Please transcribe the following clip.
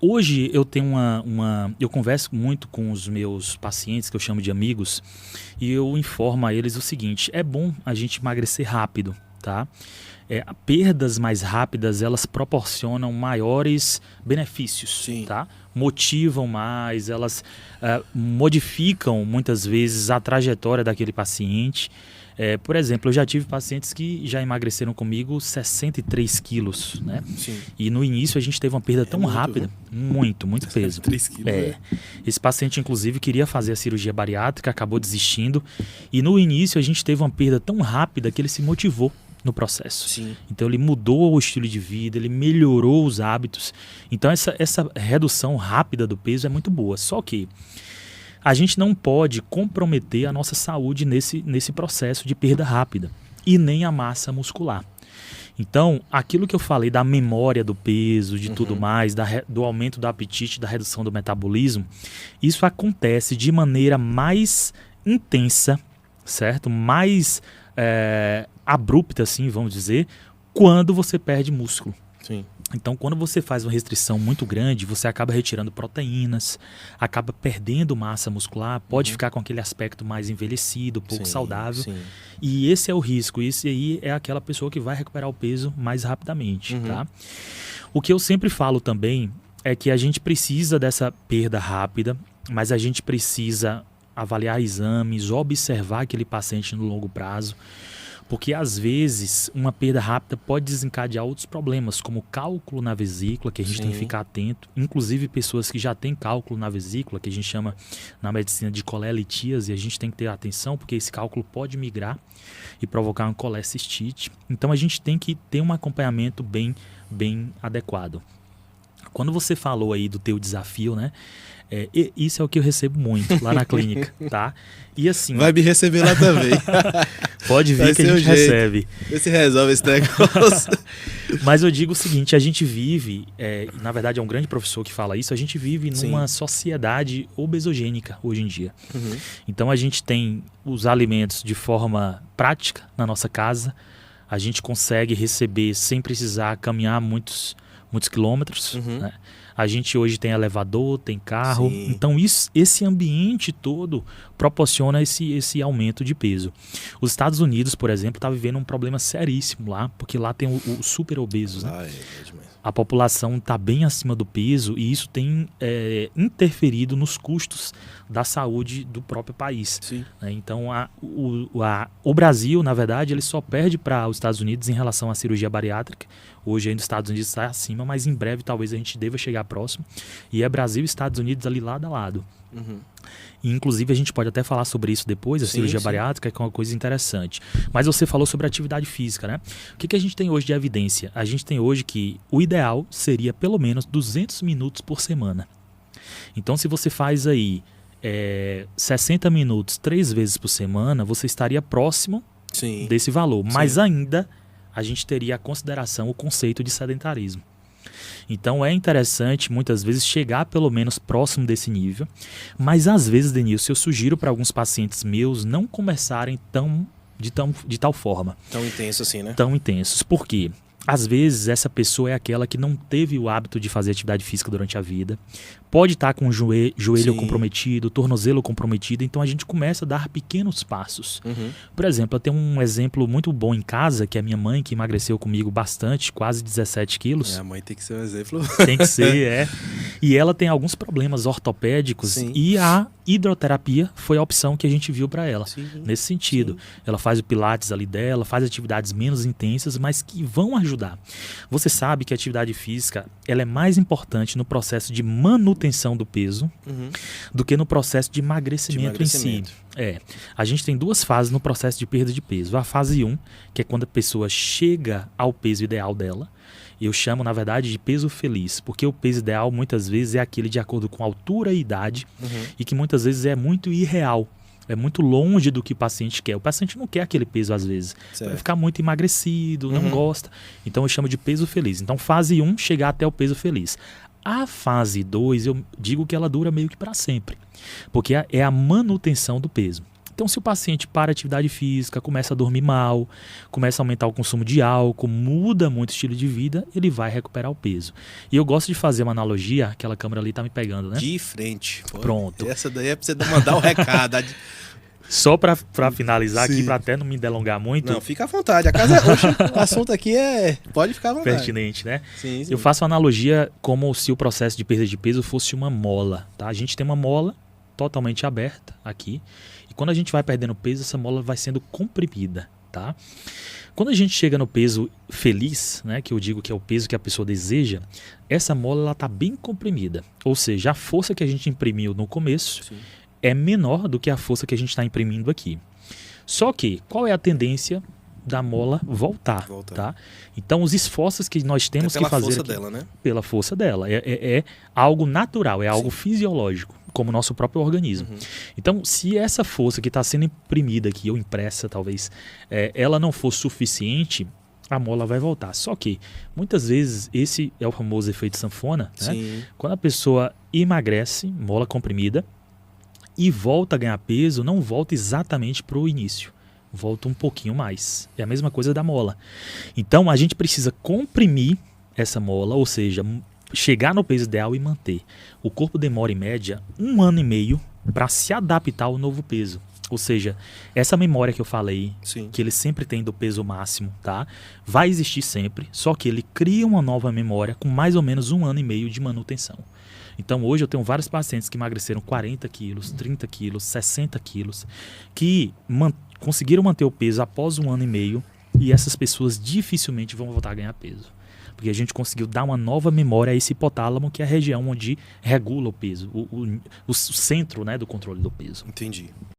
Hoje eu tenho eu converso muito com os meus pacientes, que eu chamo de amigos, e eu informo a eles o seguinte: é bom a gente emagrecer rápido, tá? Perdas mais rápidas, elas proporcionam maiores benefícios, Sim. tá? Motivam mais, elas modificam muitas vezes a trajetória daquele paciente. Por exemplo, eu já tive pacientes que já emagreceram comigo 63 quilos, né? Sim. E no início a gente teve uma perda tão muito, rápida, muito peso. 3 quilos, Esse paciente, inclusive, queria fazer a cirurgia bariátrica, acabou desistindo. E no início a gente teve uma perda tão rápida que ele se motivou no processo. Sim. Então ele mudou o estilo de vida, ele melhorou os hábitos. Então essa redução rápida do peso é muito boa. Só que a gente não pode comprometer a nossa saúde nesse processo de perda rápida e nem a massa muscular. Então, aquilo que eu falei da memória do peso, de tudo mais, do aumento do apetite, da redução do metabolismo, isso acontece de maneira mais intensa, certo? Mais abrupta, assim, vamos dizer, quando você perde músculo. Sim. Então, quando você faz uma restrição muito grande, você acaba retirando proteínas, acaba perdendo massa muscular, pode ficar com aquele aspecto mais envelhecido, pouco saudável. Sim. E esse é o risco. Esse aí é aquela pessoa que vai recuperar o peso mais rapidamente, tá? O que eu sempre falo também é que a gente precisa dessa perda rápida, mas a gente precisa avaliar exames, observar aquele paciente no longo prazo. Porque, às vezes, uma perda rápida pode desencadear outros problemas, como cálculo na vesícula, que a gente tem que ficar atento. Inclusive, pessoas que já têm cálculo na vesícula, que a gente chama na medicina de colelitíase, a gente tem que ter atenção, porque esse cálculo pode migrar e provocar uma colecistite. Então, a gente tem que ter um acompanhamento bem adequado. Quando você falou aí do teu desafio, né? Isso é o que eu recebo muito lá na clínica, tá? E assim... Vai me receber lá também. Pode vir que a gente recebe. Vê se resolve esse negócio. Mas eu digo o seguinte, a gente vive, na verdade é um grande professor que fala isso, a gente vive numa sociedade obesogênica hoje em dia. Então a gente tem os alimentos de forma prática na nossa casa, a gente consegue receber sem precisar caminhar muitos quilômetros, né? A gente hoje tem elevador, tem carro. Então esse ambiente todo proporciona esse aumento de peso. Os Estados Unidos, por exemplo, está vivendo um problema seríssimo lá, porque lá tem os super obesos, né? A população está bem acima do peso e isso tem interferido nos custos da saúde do próprio país. Né? Então, o Brasil, na verdade, ele só perde para os Estados Unidos em relação à cirurgia bariátrica. Hoje ainda os Estados Unidos está acima, mas em breve talvez a gente deva chegar próximo. E é Brasil e Estados Unidos ali lado a lado. E, inclusive, a gente pode até falar sobre isso depois, a cirurgia bariátrica, que é uma coisa interessante. Mas você falou sobre atividade física, né? O que a gente tem hoje de evidência? A gente tem hoje que o ideal seria pelo menos 200 minutos por semana. Então, se você faz aí 60 minutos 3 vezes por semana, você estaria próximo desse valor. Mas ainda a gente teria a consideração o conceito de sedentarismo. Então é interessante muitas vezes chegar pelo menos próximo desse nível, mas às vezes, Denilson, eu sugiro para alguns pacientes meus não começarem de tal forma. Tão intenso assim, né? Tão intensos. Por quê? Às vezes essa pessoa é aquela que não teve o hábito de fazer atividade física durante a vida, pode estar com o joelho comprometido, tornozelo comprometido, então a gente começa a dar pequenos passos. Por exemplo, eu tenho um exemplo muito bom em casa, que é a minha mãe, que emagreceu comigo bastante, quase 17 quilos. A mãe tem que ser um exemplo. Tem que ser, E ela tem alguns problemas ortopédicos e a hidroterapia foi a opção que a gente viu para ela, nesse sentido. Ela faz o pilates ali dela, faz atividades menos intensas, mas que vão ajudar. Você sabe que a atividade física ela é mais importante no processo de manutenção do peso do que no processo de emagrecimento em si. A gente tem duas fases no processo de perda de peso. A fase 1, que é quando a pessoa chega ao peso ideal dela. Eu chamo, na verdade, de peso feliz, porque o peso ideal muitas vezes é aquele de acordo com altura e idade e que muitas vezes é muito irreal. É muito longe do que o paciente quer. O paciente não quer aquele peso às vezes. Vai ficar muito emagrecido, não gosta. Então eu chamo de peso feliz. Então fase 1, chegar até o peso feliz. A fase 2, eu digo que ela dura meio que para sempre. Porque é a manutenção do peso. Então, se o paciente para a atividade física, começa a dormir mal, começa a aumentar o consumo de álcool, muda muito o estilo de vida, ele vai recuperar o peso. E eu gosto de fazer uma analogia, aquela câmera ali tá me pegando, né? De frente. Pô. Pronto. Essa daí é pra você mandar o recado. Só para finalizar aqui, para até não me delongar muito. Não, fica à vontade. A casa hoje, o assunto aqui pode ficar à vontade. Pertinente, né? Sim. Eu faço uma analogia como se o processo de perda de peso fosse uma mola, tá? A gente tem uma mola totalmente aberta aqui. E quando a gente vai perdendo peso, essa mola vai sendo comprimida, tá? Quando a gente chega no peso feliz, né, que eu digo que é o peso que a pessoa deseja, essa mola ela tá bem comprimida. Ou seja, a força que a gente imprimiu no começo é menor do que a força que a gente está imprimindo aqui. Só que, qual é a tendência da mola voltar. Tá? Então, os esforços que nós temos que fazer... Pela força aqui, dela, né? Pela força dela. É algo natural, é algo fisiológico, como o nosso próprio organismo. Então, se essa força que está sendo imprimida aqui, ou impressa talvez, ela não for suficiente, a mola vai voltar. Só que, muitas vezes, esse é o famoso efeito sanfona. Né? Quando a pessoa emagrece, mola comprimida, e volta a ganhar peso, não volta exatamente para o início. Volta um pouquinho mais. É a mesma coisa da mola. Então, a gente precisa comprimir essa mola, ou seja, chegar no peso ideal e manter. O corpo demora, em média, 1 ano e meio para se adaptar ao novo peso. Ou seja, essa memória que eu falei, que ele sempre tem do peso máximo, tá? Vai existir sempre, só que ele cria uma nova memória com mais ou menos 1 ano e meio de manutenção. Então, hoje eu tenho vários pacientes que emagreceram 40 quilos, 30 quilos, 60 quilos, que conseguiram manter o peso após 1 ano e meio, e essas pessoas dificilmente vão voltar a ganhar peso. Porque a gente conseguiu dar uma nova memória a esse hipotálamo, que é a região onde regula o peso, o centro, né, do controle do peso. Entendi.